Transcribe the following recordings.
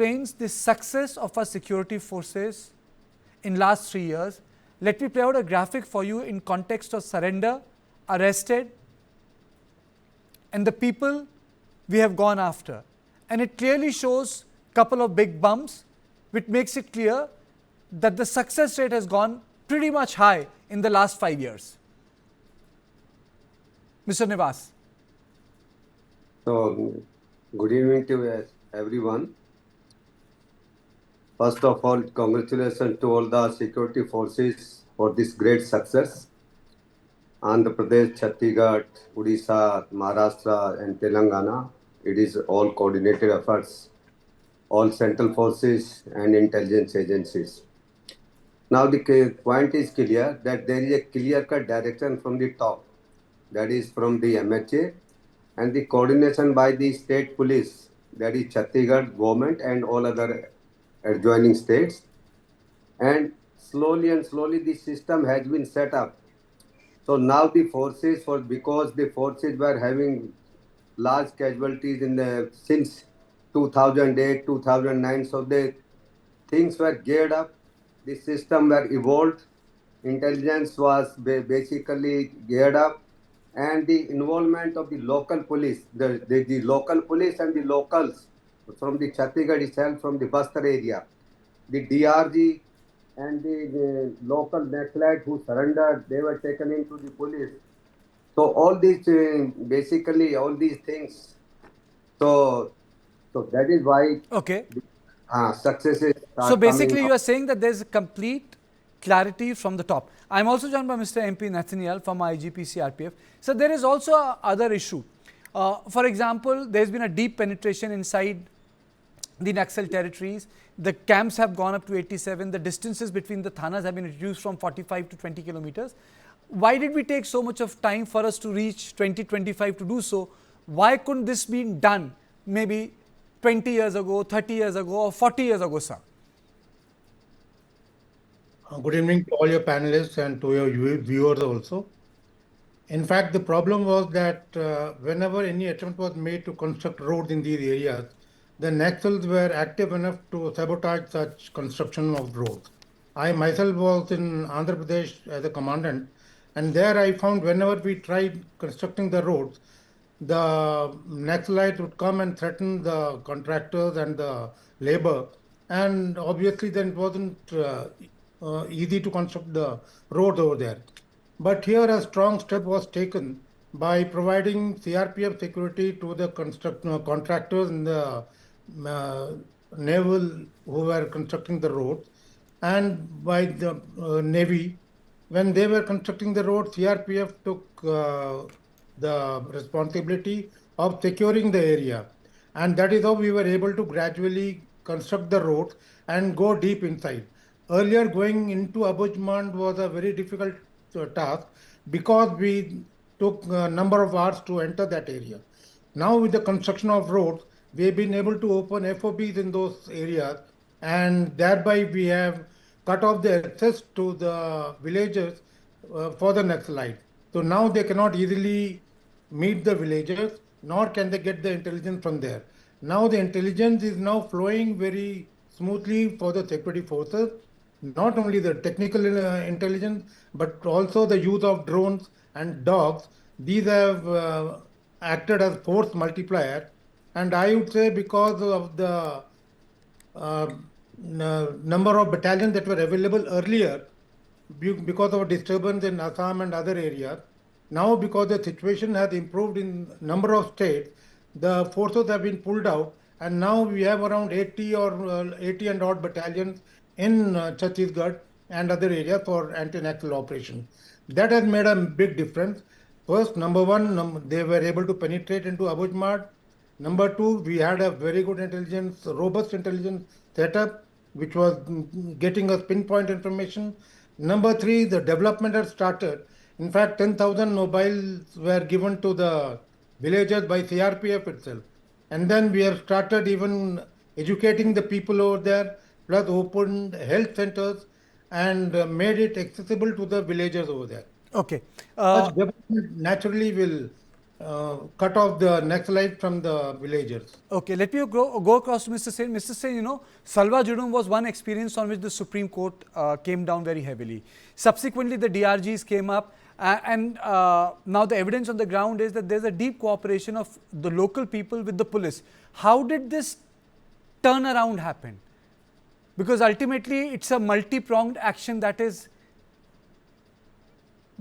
explains the success of our security forces in last 3 years. Let me play out a graphic for you in context of surrender, arrested, and the people we have gone after. And it clearly shows a couple of big bumps, which makes it clear that the success rate has gone pretty much high in the last 5 years. Mr. Nivas. So, good evening to everyone. First of all, congratulations to all the security forces for this great success. Andhra Pradesh, Chhattisgarh, Odisha, Maharashtra, and Telangana. It is all coordinated efforts, all central forces and intelligence agencies. Now the point is clear that there is a clear-cut direction from the top, that is from the MHA, and the coordination by the state police, that is Chhattisgarh government and all other adjoining states. And slowly the system has been set up. So now the forces, because the forces were having large casualties since 2008, 2009, so the things were geared up, the system were evolved, intelligence was basically geared up, and the involvement of the local police, the local police and the locals from the Chhattisgarh itself, from the Bastar area, the DRG and the local Naxalites who surrendered, they were taken into the police. So all these, basically all these things, so that is why successes So basically you are saying that there is a complete clarity from the top. I am also joined by Mr. MP Nathaniel from IGPC RPF. So there is also another issue. For example, there has been a deep penetration inside the Naxal territories. The camps have gone up to 87. The distances between the thanas have been reduced from 45 to 20 kilometers. Why did we take so much of time for us to reach 2025 to do so? Why couldn't this be done maybe 20 years ago, 30 years ago, or 40 years ago, sir? Good evening to all your panelists and to your viewers also. In fact, the problem was that whenever any attempt was made to construct roads in these areas, the Naxals were active enough to sabotage such construction of roads. I myself was in Andhra Pradesh as a commandant, and there I found whenever we tried constructing the roads, the Naxalites would come and threaten the contractors and the labor, and obviously then it wasn't easy to construct the roads over there. But here a strong step was taken by providing CRPF security to the contractors and the naval who were constructing the roads, and by the Navy. When they were constructing the road, CRPF took the responsibility of securing the area. And that is how we were able to gradually construct the roads and go deep inside. Earlier, going into Abujmand was a very difficult task because we took a number of hours to enter that area. Now with the construction of roads, we have been able to open FOBs in those areas, and thereby we have cut off the access to the villagers for the Naxalites. So now they cannot easily meet the villagers, nor can they get the intelligence from there. Now the intelligence is now flowing very smoothly for the security forces, not only the technical intelligence, but also the use of drones and dogs. These have acted as force multiplier. And I would say because of the number of battalions that were available earlier, because of disturbance in Assam and other areas, now because the situation has improved in number of states, the forces have been pulled out, and now we have around 80 or 80 and odd battalions in Chhattisgarh and other areas for anti-Naxal operation. That has made a big difference. First, number one, they were able to penetrate into Abujmard. Number two, we had a very good intelligence, robust intelligence setup, which was getting us pinpoint information. Number three, the development had started. In fact, 10,000 mobiles were given to the villagers by CRPF itself. And then we have started even educating the people over there, plus opened health centers and made it accessible to the villagers over there. Okay. Such development naturally will cut off the Naxalites from the villagers. Okay, let me go across to Mr. Sen. Mr. Sen, you know, Salwa Judum was one experience on which the Supreme Court came down very heavily. Subsequently, the DRGs came up, and now the evidence on the ground is that there's a deep cooperation of the local people with the police. How did this turnaround happen? Because ultimately, it's a multi-pronged action that is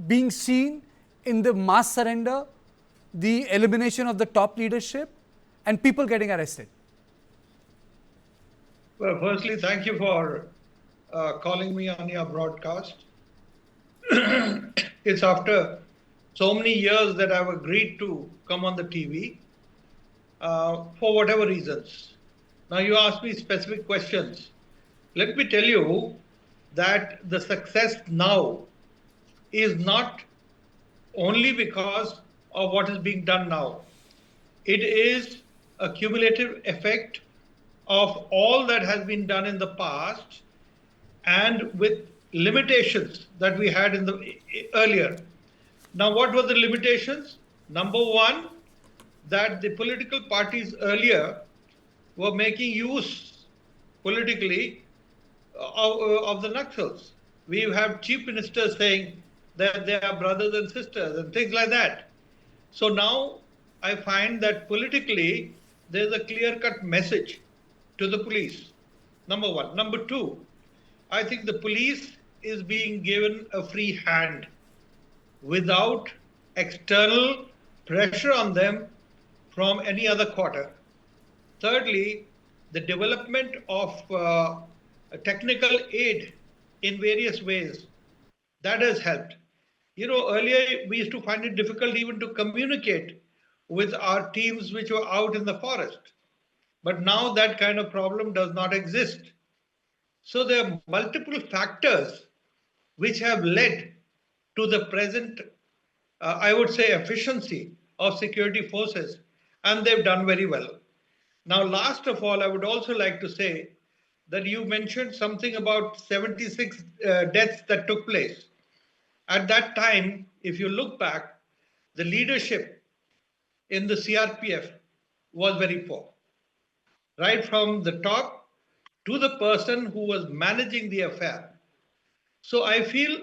being seen in the mass surrender, the elimination of the top leadership, and people getting arrested. Well, firstly, thank you for calling me on your broadcast. It's after so many years that I've agreed to come on the TV for whatever reasons. Now, you asked me specific questions. Let me tell you that the success now is not only because of what is being done now. It is a cumulative effect of all that has been done in the past and with limitations that we had in the earlier. Now, what were the limitations? Number one, that the political parties earlier were making use politically of the Naxals. We have chief ministers saying that they are brothers and sisters and things like that. So now I find that politically there's a clear-cut message to the police, number one. Number two, I think the police is being given a free hand without external pressure on them from any other quarter. Thirdly, the development of technical aid in various ways, that has helped. You know, earlier we used to find it difficult even to communicate with our teams which were out in the forest. But now that kind of problem does not exist. So there are multiple factors which have led to the present, I would say, efficiency of security forces, and they've done very well. Now, last of all, I would also like to say that you mentioned something about 76 deaths that took place. At that time, if you look back, the leadership in the CRPF was very poor. Right from the top to the person who was managing the affair. So I feel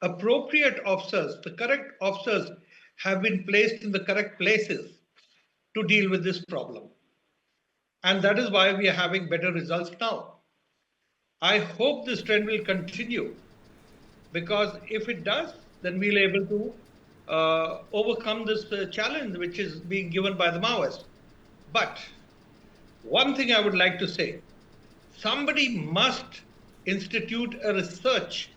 appropriate officers, the correct officers have been placed in the correct places to deal with this problem. And that is why we are having better results now. I hope this trend will continue, because if it does, then we'll be able to overcome this challenge which is being given by the Maoists. But one thing I would like to say, somebody must institute a research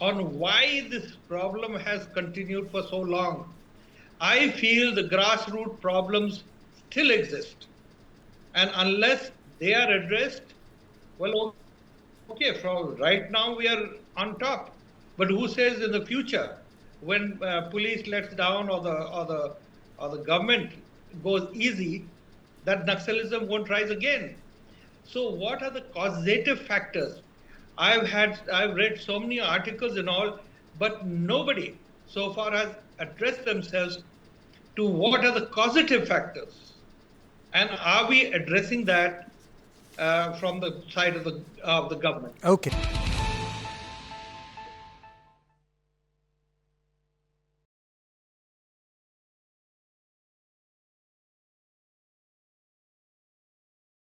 on why this problem has continued for so long. I feel the grassroots problems still exist. And unless they are addressed, well, okay, from right now we are on top. But who says in the future, when police lets down or the government goes easy, that Naxalism won't rise again? So what are the causative factors? I've read so many articles and all, but nobody so far has addressed themselves to what are the causative factors, and are we addressing that from the side of the government? Okay.